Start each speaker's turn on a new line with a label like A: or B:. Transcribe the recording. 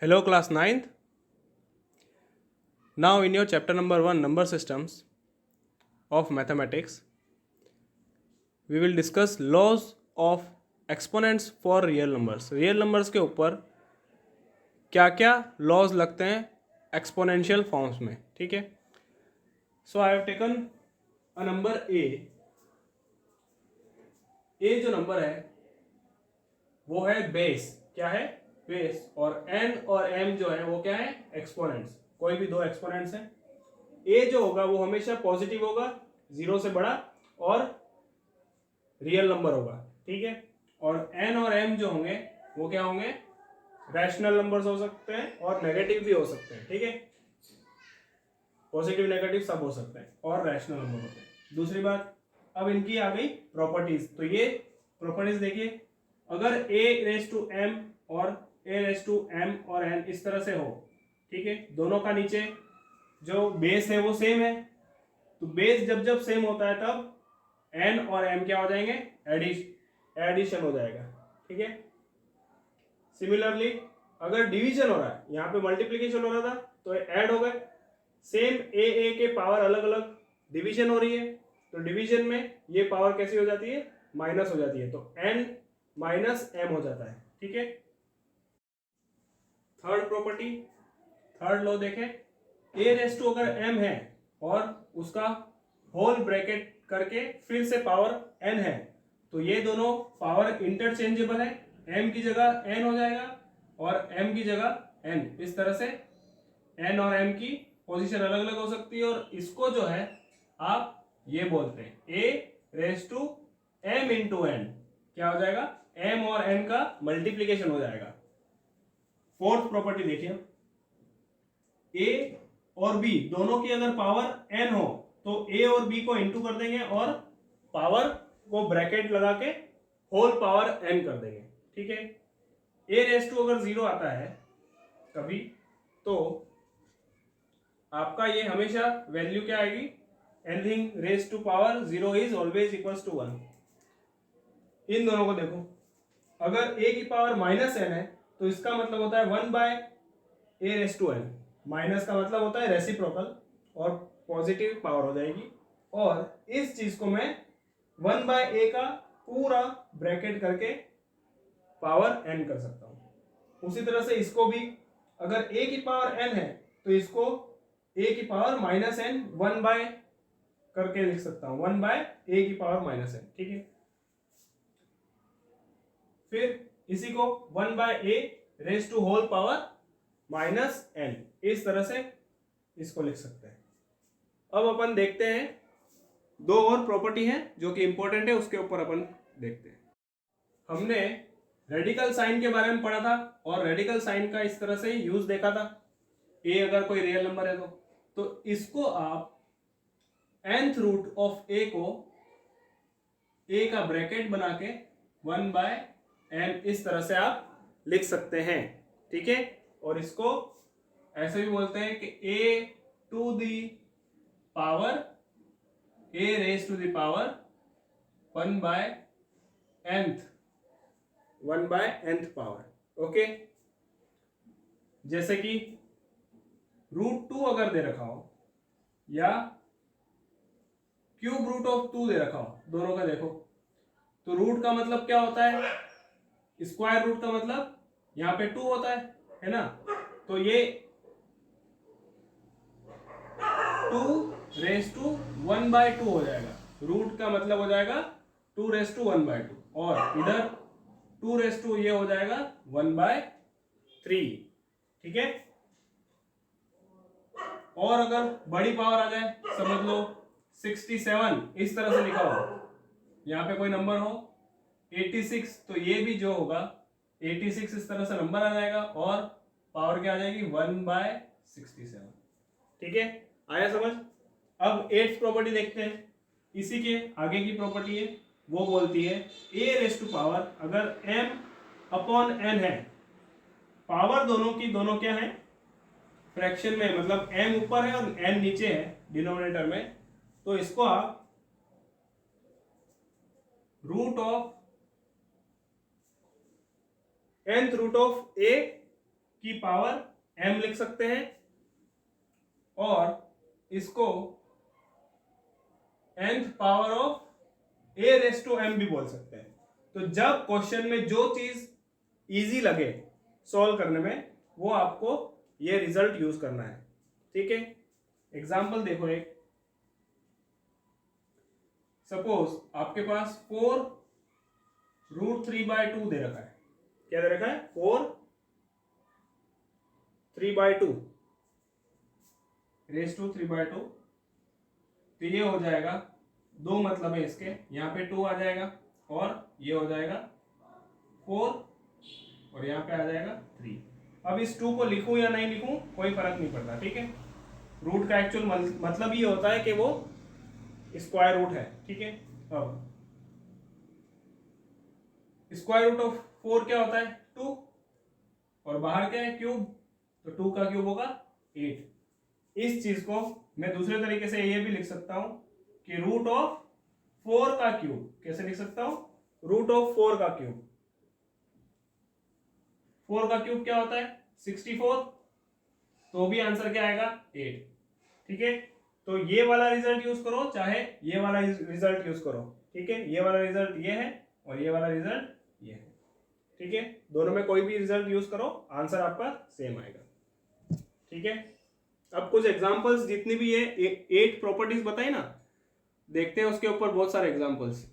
A: Hello, class 9th. Now, in your chapter number 1, number systems of mathematics, we will discuss laws of exponents for real numbers. Real numbers के ऊपर क्या क्या laws लगते हैं exponential forms में, ठीक है. So, I have taken a number a. a जो नंबर है वो है बेस. क्या है? बेस. और n और m जो है वो क्या है? एक्सपोनेंट्स. कोई भी दो एक्सपोनेंट्स हैं. a जो होगा वो हमेशा पॉजिटिव होगा, 0 से बड़ा, और रियल नंबर होगा, ठीक है. और n और m जो होंगे वो क्या होंगे? रैशनल नंबर्स हो सकते हैं और नेगेटिव भी हो सकते हैं, ठीक है. पॉजिटिव नेगेटिव सब हो सकते हैं और रैशनल नंबर होते हैं. दूसरी बात, अब इनकी आ गई प्रॉपर्टीज. तो ये प्रॉपर्टीज देखिए, अगर a रेज टू m और a रेज टू m और n इस तरह से हो, ठीक है, दोनों का नीचे जो बेस है वो सेम है, तो बेस जब जब सेम होता है तब n और m क्या हो जाएंगे? एडिशन हो जाएगा, ठीक है. सिमिलरली अगर डिवीजन हो रहा है, यहाँ पे मल्टीप्लीकेशन हो रहा था तो ऐड हो गए. सेम a के पावर अलग अलग डिवीजन हो रही है, तो डिवीजन में ये पावर कैसी हो जाती है? माइनस हो जाती है, तो n माइनस m हो जाता है, ठीक है. थर्ड प्रॉपर्टी, थर्ड लॉ देखें, a रेस टू अगर m है और उसका होल ब्रैकेट करके फिर से पावर n है, तो ये दोनों पावर इंटरचेंजेबल है. m की जगह n हो जाएगा और m की जगह n. इस तरह से n और m की पोजीशन अलग अलग हो सकती है, और इसको जो है आप ये बोलते हैं a raise to m into n. क्या हो जाएगा? m और n का मल्टीप्लीकेशन हो जाएगा. फोर्थ प्रॉपर्टी देखिए, a और b दोनों की अगर पावर n हो तो a और b को इंटू कर देंगे और पावर को ब्रैकेट लगा के होल पावर n कर देंगे, ठीक है. a रेस टू अगर 0 आता है कभी, तो आपका ये हमेशा वैल्यू क्या आएगी? Anything raise to power 0 is always equals to 1. इन दोनों को देखो, अगर a की पावर माइनस n है तो इसका मतलब होता है 1 by a raise to n. Minus का मतलब होता है रेसिप्रोकल और पॉजिटिव पावर हो जाएगी, और इस चीज को मैं 1 बाय a का पूरा ब्रैकेट करके पावर n कर सकता हूं. उसी तरह से इसको भी, अगर a की पावर n है तो इसको a की पावर माइनस n 1 बाय करके लिख सकता हूं, 1 बाय a की पावर माइनस n, ठीक है. फिर इसी को 1 by a raise to whole power minus n, इस तरह से इसको लिख सकते हैं. अब अपन देखते हैं, दो और प्रॉपर्टी है जो कि इंपॉर्टेंट है, उसके ऊपर अपन देखते हैं. हमने रेडिकल साइन के बारे में पढ़ा था, और रेडिकल साइन का इस तरह से यूज देखा था. a अगर कोई रियल नंबर है तो इसको आप nth रूट ऑफ a को a का ब्रैकेट बना के 1 बाय n इस तरह से आप लिख सकते हैं, ठीक है. और इसको ऐसे भी बोलते हैं कि a to the power a raise to the power 1 by nth, 1 by nth power, okay. जैसे कि √2 अगर दे रखा हो या क्यूब रूट ऑफ 2 दे रखा हो, दोनों का देखो, तो रूट का मतलब क्या होता है? स्क्वायर रूट का मतलब यहाँ पे 2 होता है ना. तो ये 2 रेज टू 1 बाय 2 हो जाएगा. रूट का मतलब हो जाएगा 2 रेज टू 1 बाय 2, और इधर 2 रेज टू ये हो जाएगा 1 बाय 3, ठीक है. और अगर बड़ी पावर आ जाए, समझ लो 67 इस तरह से लिखा हो, यहाँ पे कोई नंबर हो 86, तो ये भी जो होगा 86 इस तरह से नंबर आ जाएगा, और पावर क्या आ जाएगी? 1 बाय 67, ठीक है. आया समझ? अब 8th प्रॉपर्टी देखते हैं. इसी के आगे की प्रॉपर्टी है, वो बोलती है a रेज टू पावर, अगर m अपॉन n है, पावर दोनों की दोनों क्या है? फ्रैक्शन में, मतलब m ऊपर है और n नीचे है डिनोमिनेटर में, तो इसको आप root of nth root of a की पावर m लिख सकते हैं और इसको nth power of a raise to m भी बोल सकते हैं। तो जब क्वेश्चन में जो चीज इजी लगे सॉल्व करने में वो आपको ये रिजल्ट यूज करना है। ठीक है, एग्जाम्पल देखो एक, सपोज आपके पास 4√3/2 दे रखा है। क्या दे रखा है? 4√3/2 रेस टू 3/2। तो ये हो जाएगा, दो मतलब है इसके, यहाँ पे 2 आ जाएगा और ये हो जाएगा 4 और यहाँ पे आ जाएगा 3। अब इस 2 को लिखूं या नहीं लिखूं कोई फर्क नहीं पड़ता। ठीक है, रूट का एक्चुअल मतलब ये होता है कि वो स्क्वायर रूट है। ठीक है, अब स्क्वायर रूट ऑफ 4 क्या होता है? 2 और बाहर क्या है? क्यूब। तो 2 का क्यूब होगा 8। इस चीज को मैं दूसरे तरीके से ये भी लिख सकता हूं कि रूट ऑफ 4 का क्यूब। कैसे लिख सकता हूं? रूट ऑफ 4 का क्यूब। 4 का क्यूब क्या होता है? 64। तो भी आंसर क्या आएगा? 8। ठीक है, तो ये वाला रिजल्ट यूज करो चाहे ये वाला रिजल्ट यूज करो। ठीक है, ये वाला रिजल्ट ये है और ये वाला रिजल्ट ये है। ठीक है, दोनों में कोई भी रिजल्ट यूज करो, आंसर आपका सेम आएगा। ठीक है, अब कुछ एग्जांपल्स, जितनी भी ये 8 प्रॉपर्टीज बताई ना, देखते हैं उसके ऊपर बहुत सारे एग्जांपल्स।